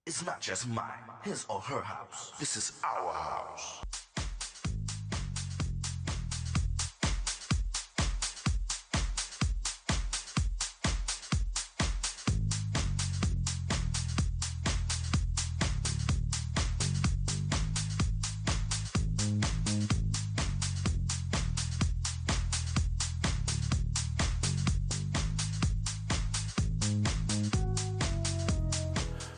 It's not just mine, his or her house. This is our house.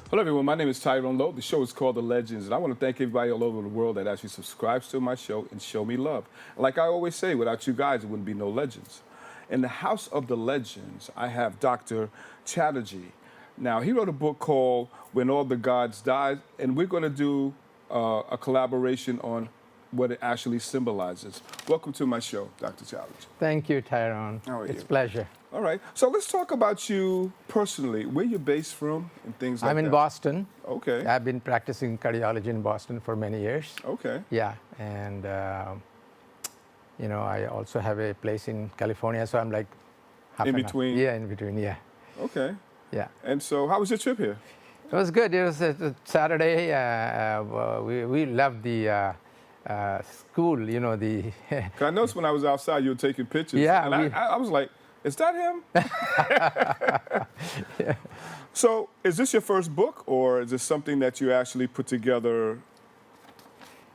Hello, everyone. My name is Tyrone Lowe. The show is called The Legends, and I want to thank everybody all over the world that actually subscribes to my show and show me love. Like I always say, without you guys, there wouldn't be no legends. In the House of the Legends, I have Dr. Chatterjee. Now, he wrote a book called When All the Gods Die, and we're going to do a collaboration on what it actually symbolizes. Welcome to my show, Dr. Chatterjee. Thank you, Tyrone. How are It's you? a pleasure. All right. So let's talk about you personally, where you're based from and things like that. I'm in Boston. Okay. I've been practicing cardiology in Boston for many years. Okay. Yeah, and I also have a place in California, so I'm like half In and half. between? Yeah, in between. Yeah, Okay. yeah. And so, how was your trip here? It was good. It was a Saturday. We loved the school. You know the. 'Cause I noticed when I was outside, you were taking pictures. Yeah, And I was like, is that him? Yeah. So, is this your first book, or is this something that you actually put together,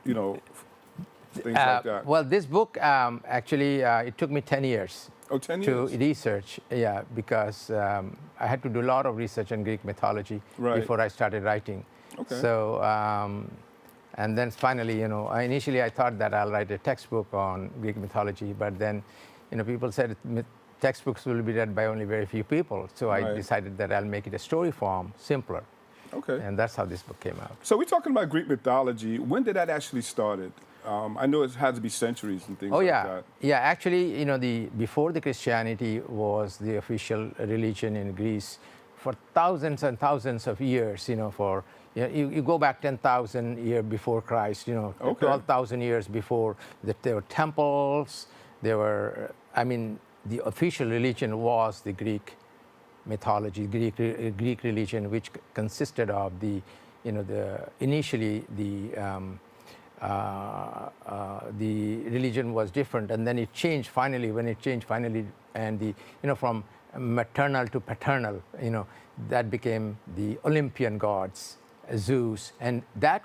things like that? Well, this book actually it took me 10 years. Oh, 10 to years. research, yeah, because I had to do a lot of research on Greek mythology Right. before I started writing. Okay. So, and then finally, initially I thought that I'll write a textbook on Greek mythology, but then, people said textbooks will be read by only very few people. So I Right. decided that I'll make it a story form, simpler, Okay. and that's how this book came out. So, we're talking about Greek mythology. When did that actually started? I know it had to be centuries and things Oh like yeah, that. yeah. Actually, before the Christianity was the official religion in Greece for thousands and thousands of years. You go back 10,000 years before Christ. Okay. 12,000 years before that there were temples. There were. The official religion was the Greek mythology, Greek religion, which consisted of initially the religion was different, and then it changed finally. When it changed finally, and from maternal to paternal, that became the Olympian gods, Zeus, and that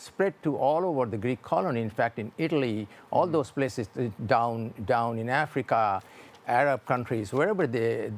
spread to all over the Greek colony. In fact, in Italy, all those places down in Africa, Arab countries, wherever the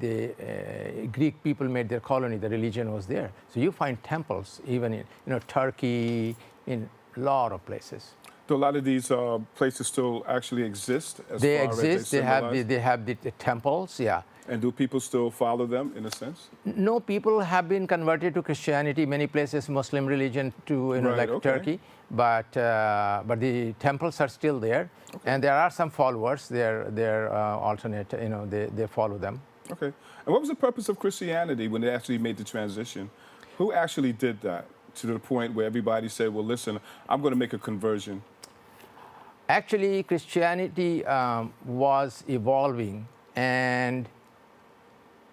Greek people made their colony, the religion was there. So you find temples even in Turkey, in a lot of places. Do a lot of these places still actually exist? They far as exist. symbolize? They have the temples. Yeah. And do people still follow them in a sense? No, people have been converted to Christianity. Many places, Muslim religion to Right, like okay. Turkey, but the temples are still there, and there are some followers. They're alternate. They follow them. Okay. And what was the purpose of Christianity when they actually made the transition? Who actually did that to the point where everybody said, well, listen, I'm going to make a conversion? Actually, Christianity was evolving, and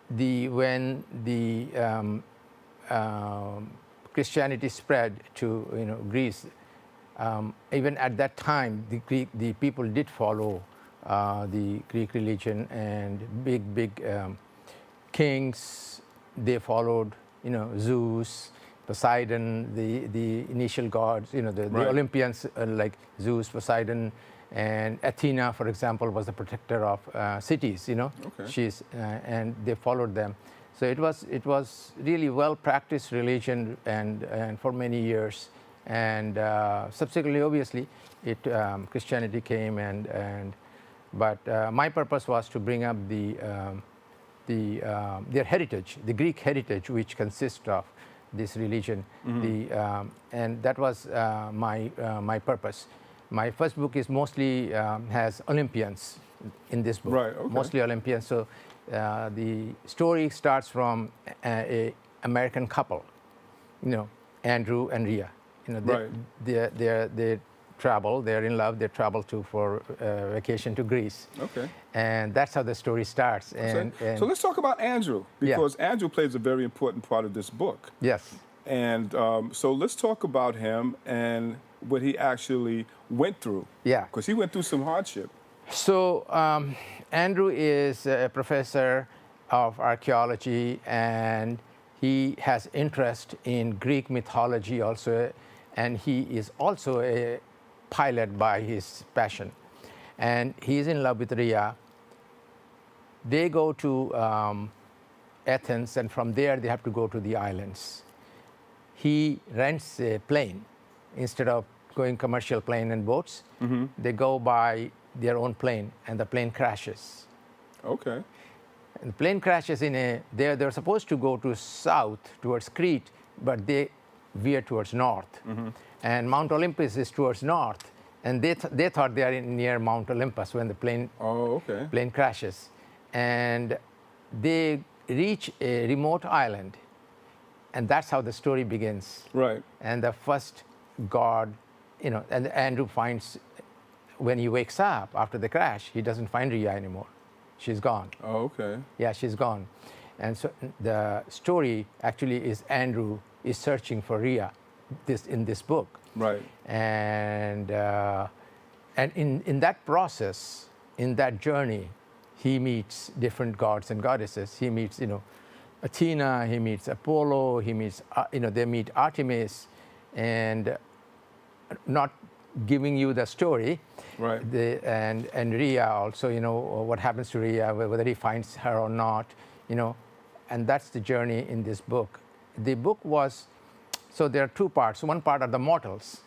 when the Christianity spread to Greece, even at that time, the people did follow the Greek religion, and big kings, they followed Zeus, Poseidon, the initial gods, the Right. Olympians like Zeus, Poseidon, and Athena, for example, was the protector of cities. Okay. And they followed them. So it was really well practiced religion, and for many years, and subsequently, obviously, Christianity came, but my purpose was to bring up their heritage, the Greek heritage, which consists of this religion, and that was my purpose. My first book is mostly has Olympians in this book, Right, okay. mostly Olympians. So the story starts from a American couple, Andrew and Rhea. Right. They travel. They're in love. They travel for vacation to Greece. Okay. And that's how the story starts. And So let's talk about Andrew, Yeah. because Andrew plays a very important part of this book. yes. And so let's talk about him and what he actually went through. Yeah. Because he went through some hardship. So Andrew is a professor of archaeology, and he has interest in Greek mythology also, and he is also a pilot by his passion. And he is in love with Rhea. They go to Athens, and from there they have to go to the islands. He rents a plane. Instead of going commercial plane and boats, they go by their own plane, and the plane crashes. Okay. And the plane crashes in a, they're supposed to go to south towards Crete, but they veer towards north. And Mount Olympus is towards north. And they thought they are near Mount Olympus when the plane crashes. And they reach a remote island. And that's how the story begins. Right. And the first god, and Andrew finds, when he wakes up after the crash, he doesn't find Rhea anymore. She's gone. Oh, okay. Yeah, she's gone. And so the story actually is Andrew is searching for Rhea in this book. Right. And in that process, in that journey, he meets different gods and goddesses. He meets, Athena, he meets Apollo, he meets, they meet Artemis, and not giving you the story. Right. And Rhea also, what happens to Rhea, whether he finds her or not, and that's the journey in this book. The book was, so there are two parts. One part are the mortals,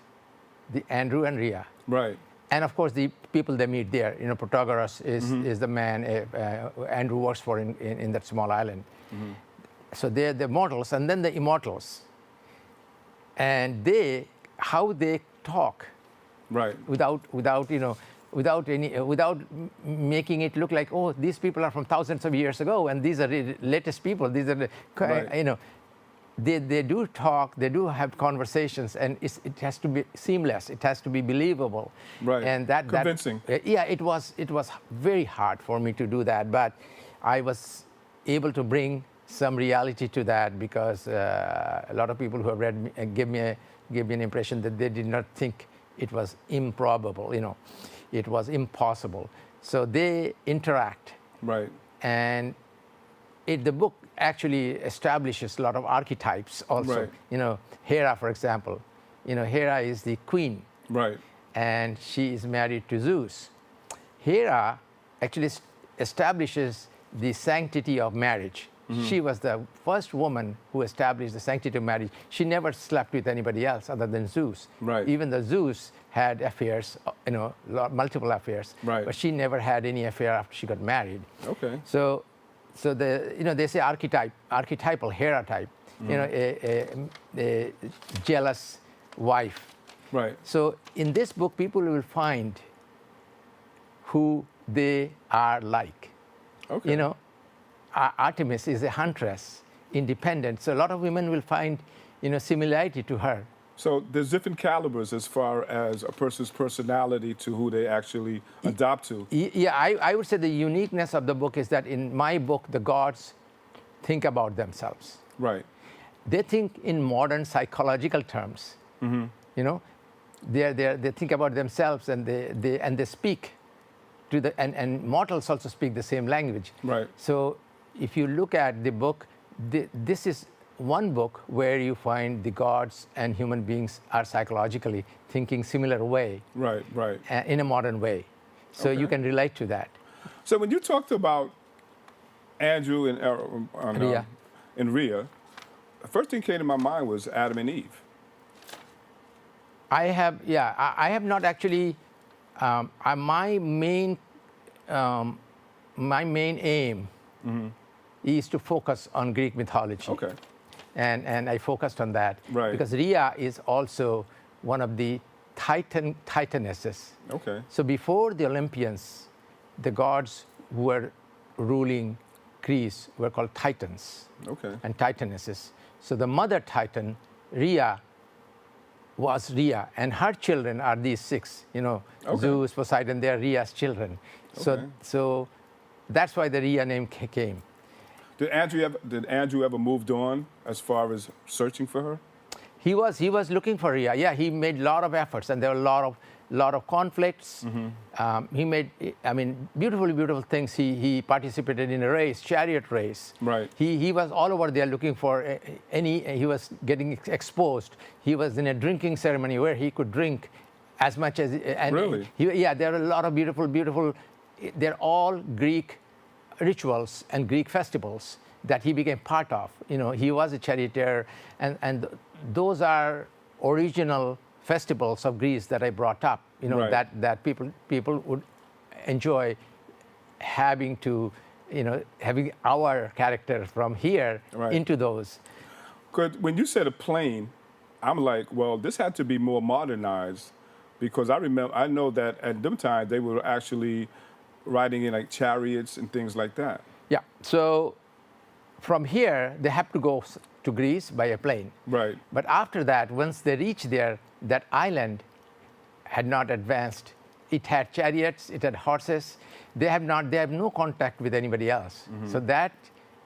the Andrew and Rhea. Right. And of course, the people they meet there, Protagoras is the man Andrew works for in that small island. So they're the mortals, and then the immortals. And how they talk. Right. Without making it look like, oh, these people are from thousands of years ago, and these are the latest people. These are the, they do talk, they do have conversations, and it has to be seamless. It has to be believable. Right. And that convincing. It was very hard for me to do that, but I was able to bring some reality to that because a lot of people who have read me gave me an impression that they did not think it was improbable, it was impossible. So they interact. Right. And the book actually establishes a lot of archetypes also. Right. Hera, for example. Hera is the queen. Right. And she is married to Zeus. Hera actually establishes the sanctity of marriage. She was the first woman who established the sanctity of marriage. She never slept with anybody else other than Zeus. Right. Even though Zeus had affairs, multiple affairs. Right. But she never had any affair after she got married. Okay. So they say archetypal Hera type. A jealous wife. Right. So in this book, people will find who they are like. Okay. Artemis is a huntress, independent. So a lot of women will find, similarity to her. So there's different calibers as far as a person's personality to who they actually adopt to. Yeah, I would say the uniqueness of the book is that in my book, the gods think about themselves. Right. They think in modern psychological terms. They think about themselves, and they speak to and mortals also speak the same language. Right. So if you look at the book, this is one book where you find the gods and human beings are psychologically thinking similar way. Right, right. In a modern way. So you can relate to that. So when you talked about Andrew and Rhea, the first thing came to my mind was Adam and Eve. I have not actually, my main aim is to focus on Greek mythology. Okay. And I focused on that. Right. Because Rhea is also one of the titanesses. Okay. So before the Olympians, the gods who were ruling Greece were called titans. Okay. And titanesses. So the mother titan, Rhea, was Rhea, and her children are these six. Zeus, Poseidon, they are Rhea's children. So that's why the Rhea name came. Did Andrew ever moved on as far as searching for her? He was looking for Rhea. Yeah, he made a lot of efforts, and there were a lot of conflicts. He made, I mean, beautiful things. He participated in a race, chariot race. Right. He was all over there looking for he was getting exposed. He was in a drinking ceremony where he could drink as much as. And Really? Yeah, there are a lot of beautiful. They're all Greek rituals and Greek festivals that he became part of. You know, he was a charioteer, and those are original festivals of Greece that I brought up. You know, Right. that people would enjoy having to, you know, having our character from here Right. into those. Because when you said a plane, I'm like, well, this had to be more modernized, because I know that at them times they were actually riding in like chariots and things like that. Yeah. So from here they have to go to Greece by a plane. Right. But after that, once they reach there, that island had not advanced. It had chariots, it had horses. They have no contact with anybody else. So that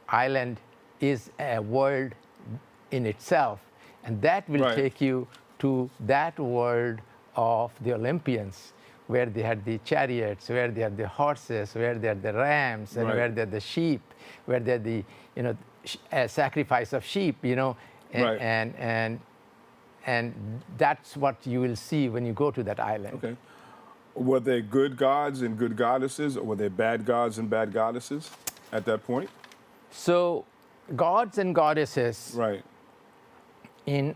island is a world in itself, and that will Right. take you to that world of the Olympians, where they had the chariots, where they had the horses, where they had the rams, and Right. where they had the sheep, where they had the, you know, sacrifice of sheep, you know, Right. and that's what you will see when you go to that island. Okay. Were they good gods and good goddesses, or were they bad gods and bad goddesses at that point? So gods and goddesses Right. in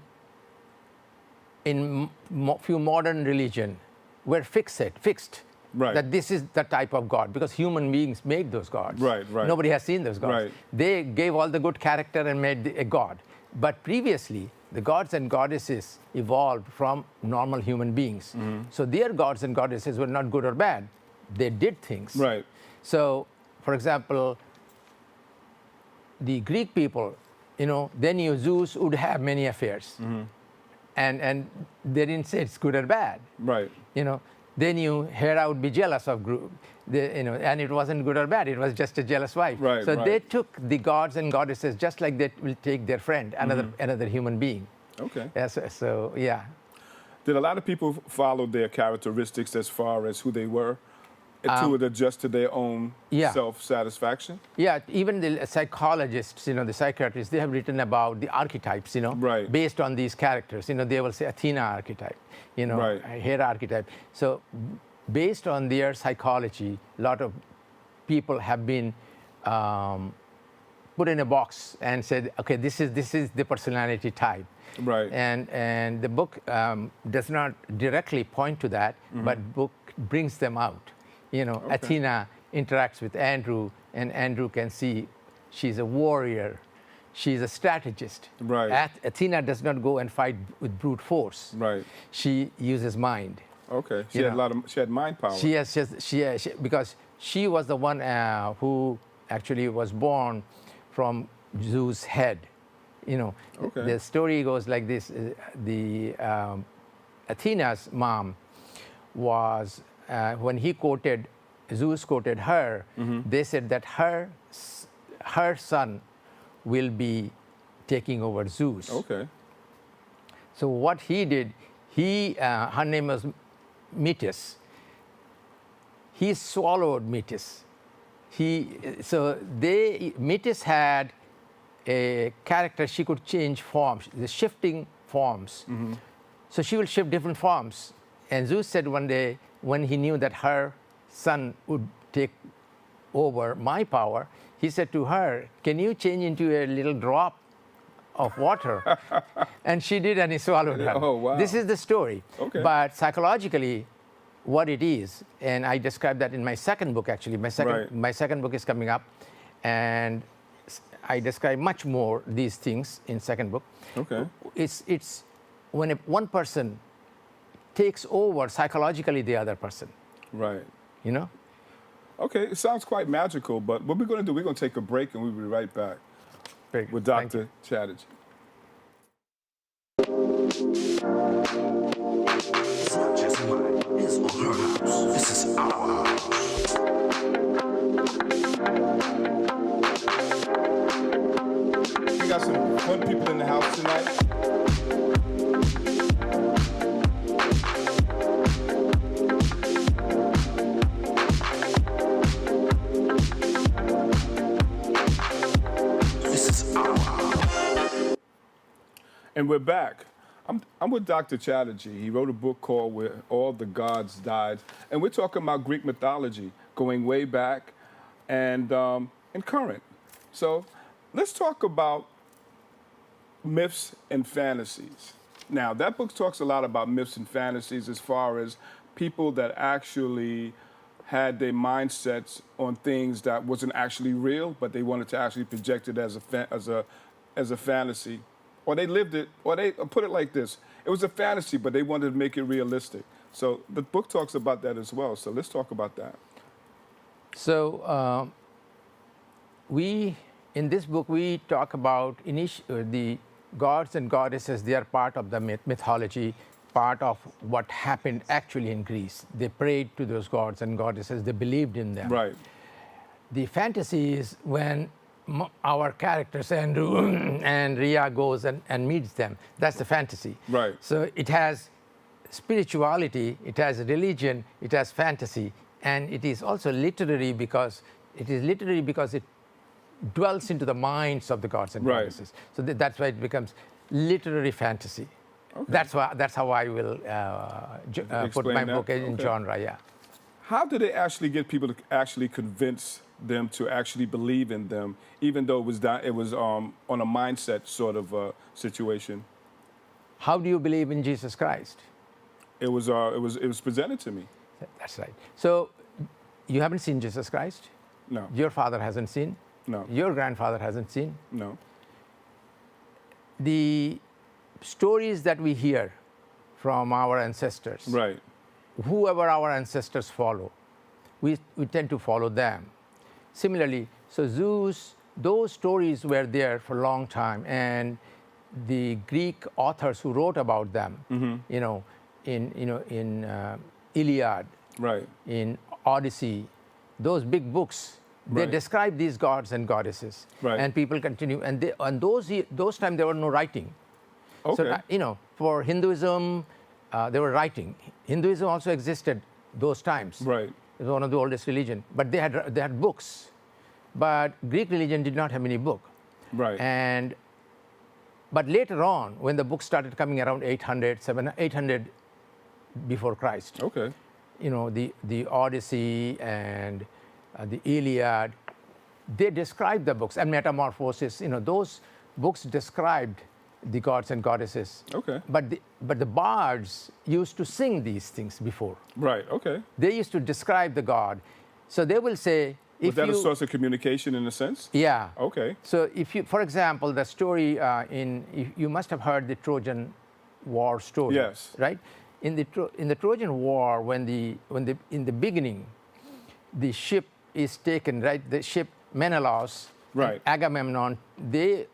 few modern religion were fixed. Right. That this is the type of God, because human beings made those gods. Right, right. Nobody has seen those gods. Right. They gave all the good character and made a god. But previously, the gods and goddesses evolved from normal human beings. So their gods and goddesses were not good or bad. They did things. Right. So, for example, the Greek people, you know, they knew Zeus would have many affairs. And they didn't say it's good or bad. Right. You know, they knew Hera would be jealous of you know, and it wasn't good or bad. It was just a jealous wife. Right, So right. they took the gods and goddesses just like they will take their friend, another human being. Okay. Yeah, so yeah. Did a lot of people follow their characteristics as far as who they were, to adjust to their own Yeah. self-satisfaction? Yeah, even the psychologists, you know, the psychiatrists, they have written about the archetypes, you know, Right. based on these characters. You know, they will say Athena archetype, you know, Right. Hera archetype. So based on their psychology, a lot of people have been put in a box and said, okay, this is the personality type. Right. And the book does not directly point to that, but book brings them out. You know, Okay. Athena interacts with Andrew, and Andrew can see she's a warrior, she's a strategist. Right. Athena does not go and fight with brute force. Right. She uses mind. Okay. She You had know. she had mind power. Because she was the one who actually was born from Zeus' head. You know, Okay. the story goes like this: Athena's mom was when Zeus quoted her. They said that her son will be taking over Zeus. Okay. So what he did, her name was Metis. He swallowed Metis. Metis had a character. She could change forms, the shifting forms. So she will shift different forms. And Zeus said one day, when he knew that her son would take over my power, he said to her, "Can you change into a little drop of water?" And she did, and he swallowed her. Oh, wow. This is the story. Okay. But psychologically, what it is, and I describe that in my second book, actually. Right. My second book is coming up, and I describe much more these things in second book. Okay. It's when one person takes over psychologically the other person, Right. you know? Okay. It sounds quite magical, but what we're going to do, we're going to take a break and we'll be right back Very good. with Thank Dr. Chatterjee. It's not just mine, his or her house. This is our house. We got some fun people in the house tonight. And we're back. I'm with Dr. Chatterjee. He wrote a book called Where All the Gods Died. And we're talking about Greek mythology, going way back and current. So let's talk about myths and fantasies. Now, that book talks a lot about myths and fantasies as far as people that actually had their mindsets on things that wasn't actually real, but they wanted to actually project it as a fantasy. Or they lived it, or they put it like this. It was a fantasy, but they wanted to make it realistic. So the book talks about that as well. So let's talk about that. So in this book, we talk about the gods and goddesses. They are part of the mythology, part of what happened actually in Greece. They prayed to those gods and goddesses. They believed in them. Right. The fantasy is when our characters, Andrew and Ria, goes and meets them. That's the fantasy. Right. So it has spirituality, it has religion, it has fantasy, and it is also literary because it dwells into the minds of the gods and Right. goddesses. So that's why it becomes literary fantasy. Okay. That's how I will put my Explain that. book in Okay. genre. Yeah. How do they actually get people to actually convince them to actually believe in them, even though it was on a mindset sort of situation? How do you believe in Jesus Christ? It was presented to me. That's right. So you haven't seen Jesus Christ? No. Your father hasn't seen? No. Your grandfather hasn't seen? No. The stories that we hear from our ancestors, Right. whoever our ancestors follow, we tend to follow them. Similarly, so Zeus, those stories were there for a long time, and the Greek authors who wrote about them, in Iliad, Right. in Odyssey, those big books, they Right. describe these gods and goddesses, Right. and people continue. And those times there were no writing. Okay. So for Hinduism, they were writing. Hinduism also existed those times. Right. It was one of the oldest religion, but they had books. But Greek religion did not have any book. Right. But later on, when the books started coming around 800 before Christ, Okay. the Odyssey and the Iliad, they described the books, and Metamorphosis. Those books described the gods and goddesses. Okay. But the bards used to sing these things before. Right. Okay. They used to describe the god. So they will say, Was that a source of communication in a sense? Yeah. Okay. So if you, for example, the story you must have heard the Trojan War story. Yes. Right. In the Trojan War, when in the beginning, the ship is taken. Right. The ship Menelaus. Right. And Agamemnon. They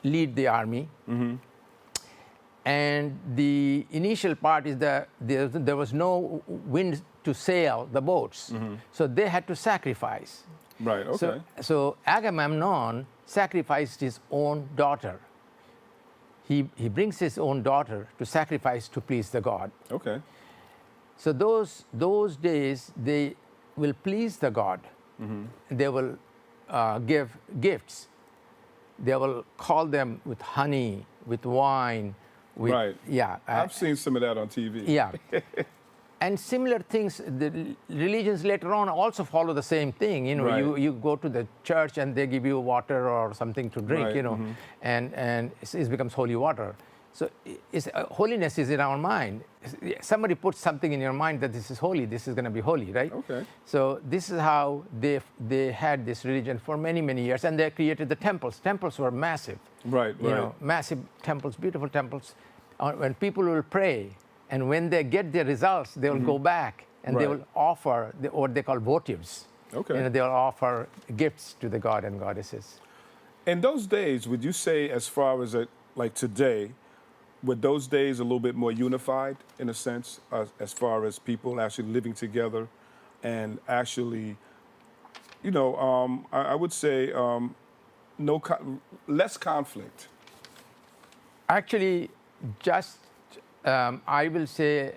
lead the army. Mm-hmm. And the initial part is there was no wind to sail the boats, so they had to sacrifice. Right. Okay. So Agamemnon sacrificed his own daughter. He brings his own daughter to sacrifice to please the god. Okay. So those days they will please the god. They will give gifts. They will call them with honey, with wine. Right. Yeah. I've seen some of that on TV. Yeah. And similar things, the religions later on also follow the same thing. Right. You go to the church and they give you water or something to drink, Right. And it becomes holy water. So holiness is in our mind. Somebody puts something in your mind that this is holy, this is going to be holy, right? Okay. So this is how they had this religion for many, many years, and they created the temples. Temples were massive. Right. Right. Massive temples, beautiful temples. When people will pray, and when they get their results, they will go back and they Right. will offer what they call votives. Okay. They'll offer gifts to the god and goddesses. In those days, would you say, as far as like today, were those days a little bit more unified in a sense, as far as people actually living together and actually, I would say less conflict? Actually, just I will say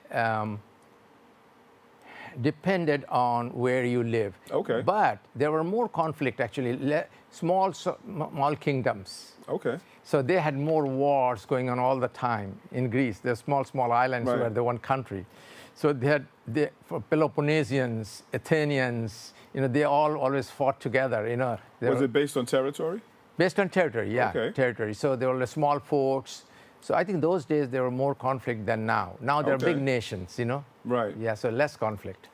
depended on where you live. Okay. But there were more conflict actually, small kingdoms. Okay. So they had more wars going on all the time in Greece. The small islands Right. were the one country. So for Peloponnesians, Athenians, they all always fought together. Was it based on territory? Based on territory, yeah, Okay. territory. So there were small forts. So I think those days there were more conflict than now. Now they're Okay. big nations, Right. Yeah, so less conflict.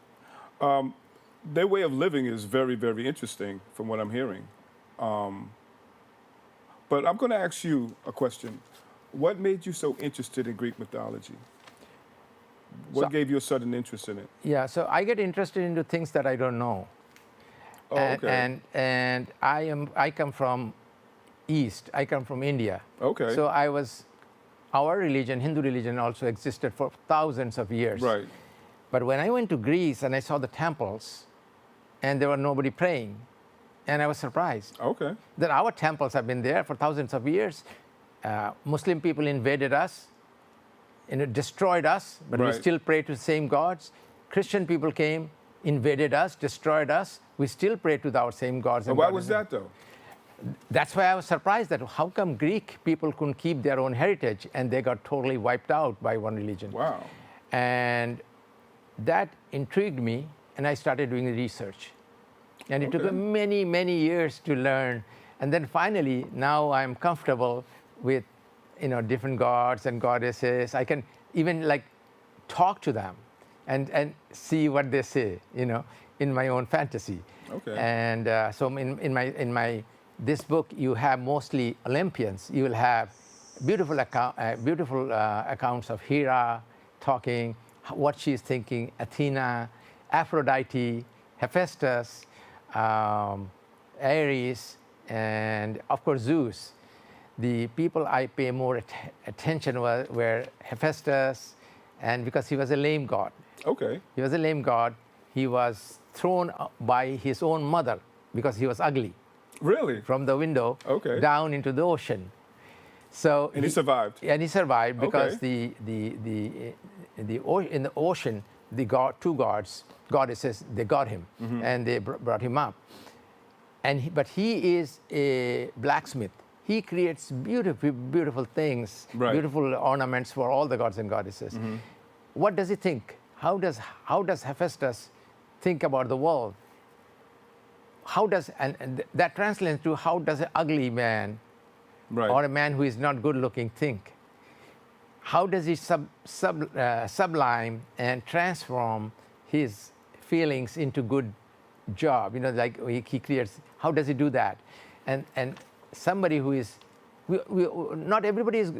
Their way of living is very, very interesting from what I'm hearing. But I'm going to ask you a question. What made you so interested in Greek mythology? What So- gave you a sudden interest in it? Yeah, so I get interested into things that I don't know. Oh, and, okay. and I come from East. I come from India. Okay. So our religion, Hindu religion, also existed for thousands of years. Right. But when I went to Greece and I saw the temples, and there were nobody praying, and I was surprised Okay. that our temples have been there for thousands of years. Muslim people invaded us, destroyed us, but we Right. still pray to the same gods. Christian people came, invaded us, destroyed us. We still pray to our same gods. And why was that, though? That's why I was surprised that how come Greek people couldn't keep their own heritage and they got totally wiped out by one religion. Wow. And that intrigued me, and I started doing research. And it took Okay. me many years to learn. And then finally, now I'm comfortable with different gods and goddesses. I can even talk to them and see what they say, in my own fantasy. Okay. And so in my this book, you have mostly Olympians. You will have beautiful accounts of Hera talking, what she's thinking, Athena, Aphrodite, Hephaestus, Ares, and of course Zeus. The people I pay more attention were Hephaestus, and because he was a lame god. Okay. He was a lame god. He was thrown by his own mother because he was ugly Really? from the window Okay. down into the ocean. So And he survived? And he survived because Okay. in the ocean, two goddesses, they got him and they brought him up. But he is a blacksmith. He creates beautiful things, Right. beautiful ornaments for all the gods and goddesses. What does he think? How does Hephaestus think about the world? And that translates to how does an ugly man Right. or a man who is not good looking think? How does he sublime and transform his feelings into good job? He creates. How does he do that? And somebody who is, not everybody is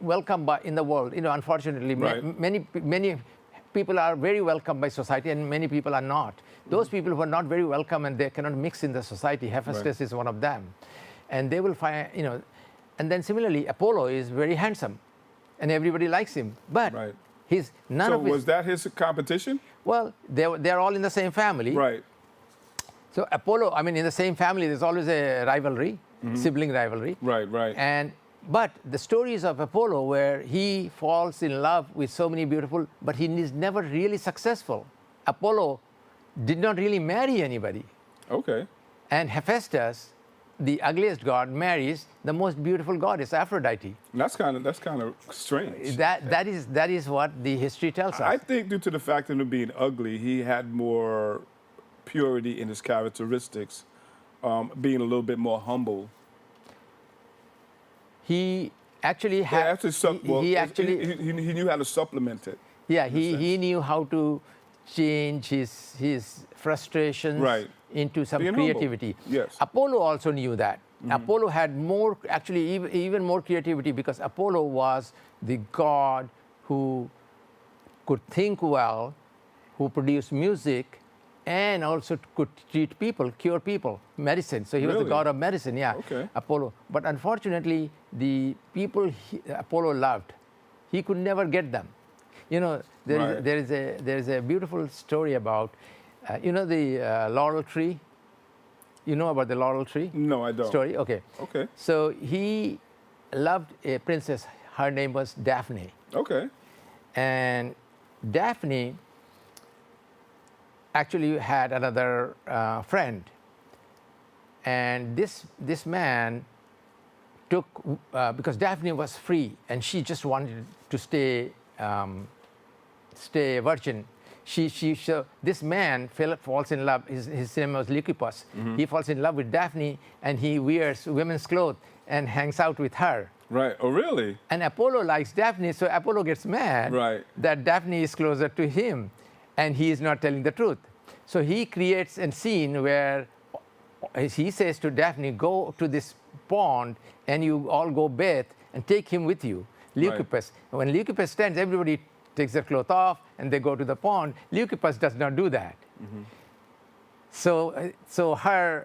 welcome in the world. Unfortunately, Right. many people are very welcome by society, and many people are not. Those people who are not very welcome and they cannot mix in the society, Hephaestus is one of them. And they will find, and then similarly, Apollo is very handsome, and everybody likes him. But Right. he's none So of his. was that his competition? Well, they're all in the same family. Right. So Apollo, in the same family, there's always a rivalry, sibling rivalry. Right, right. But the stories of Apollo, where he falls in love with so many beautiful, but he is never really successful. Apollo did not really marry anybody. Okay. And Hephaestus, the ugliest god, marries the most beautiful goddess, Aphrodite. And that's kind of strange. That is what the history tells us. I think due to the fact of him being ugly, he had more purity in his characteristics, being a little bit more humble. He actually Yeah, had. he knew how to supplement it. Yeah, in a he sense. knew how to change his frustrations Right. into some Being humble. creativity. Yes. Apollo also knew that. Apollo had more, actually even more creativity, because Apollo was the god who could think well, who produced music, and also could treat people, cure people, medicine. So he was the Really? god of medicine, yeah. Okay. Apollo. But unfortunately, the people Apollo loved, he could never get them. Right. There is a beautiful story about, the laurel tree. You know about the laurel tree? No, I don't. Story? Okay. Okay. So he loved a princess. Her name was Daphne. Okay. And Daphne actually had another friend. And this man took, because Daphne was free and she just wanted to stay a virgin. So this man, Philip, falls in love. His name was Leucippus. He falls in love with Daphne, and he wears women's clothes and hangs out with her. Right. Oh, really? And Apollo likes Daphne, so Apollo gets mad that Daphne is closer to him, and he is not telling the truth. So he creates a scene where he says to Daphne, go to this pond, and you all go bathe, and take him with you, Leucippus. When Leucippus stands, everybody takes their clothes off, and they go to the pond. Leucippus does not do that. So her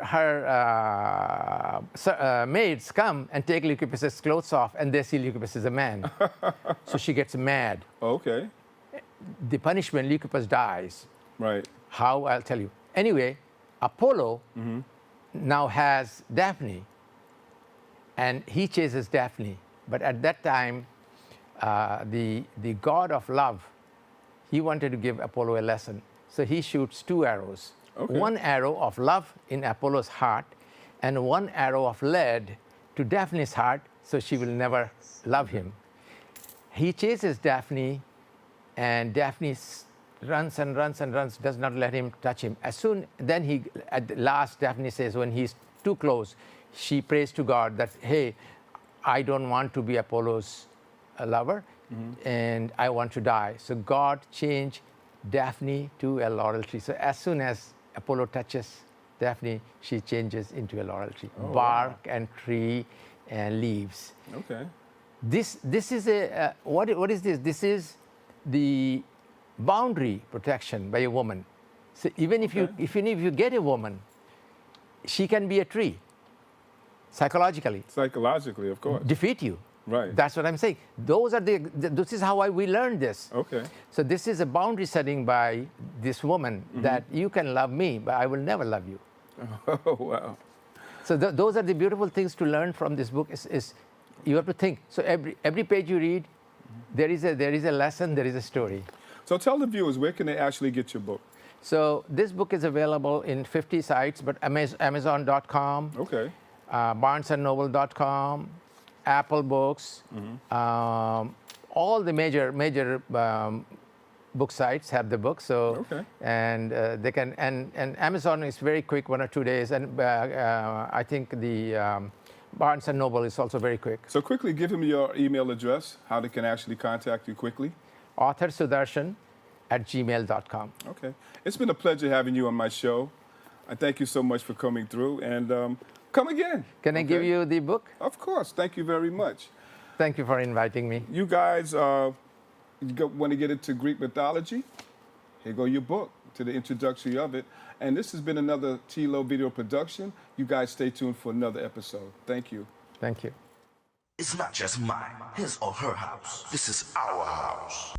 maids come and take Leucippus's clothes off, and they see Leucippus is a man. So she gets mad. Okay. The punishment, Leucippus dies. Right. How? I'll tell you. Anyway, Apollo now has Daphne, and he chases Daphne. But at that time, the god of love, he wanted to give Apollo a lesson. So he shoots 2 arrows. Okay. 1 arrow of love in Apollo's heart, and 1 arrow of lead to Daphne's heart, so she will never love him. He chases Daphne, and Daphne runs and runs and runs, does not let him touch him. Then at the last, Daphne says, when he's too close, she prays to God that, hey, I don't want to be Apollo's lover, and I want to die. So God changed Daphne to a laurel tree. So as soon as Apollo touches Daphne, she changes into a laurel tree. Bark and tree and leaves. Okay. This is what is this? This is the boundary protection by a woman. So even if you get a woman, she can be a tree. Psychologically, of course. defeat you. Right. That's what I'm saying. This is how we learned this. Okay. So this is a boundary setting by this woman that you can love me, but I will never love you. Oh, wow. So those are the beautiful things to learn from this book. Is you have to think. So every page you read, there is a lesson, there is a story. So tell the viewers, where can they actually get your book? So this book is available in 50 sites, but Amazon.com, Okay. BarnesandNoble.com, Apple Books, all the major book sites have the book. So and they can and Amazon is very quick, 1 or 2 days, and I think the Barnes and Noble is also very quick. So quickly, give them your email address, how they can actually contact you quickly. AuthorSudarshan@gmail.com. Okay. It's been a pleasure having you on my show. I thank you so much for coming through, and come again. Can I give you the book? Of course. Thank you very much. Thank you for inviting me. You guys want to get into Greek mythology? Here go your book to the introduction of it. And this has been another T-Lowe video production. You guys stay tuned for another episode. Thank you. Thank you. It's not just mine, his or her house. This is our house.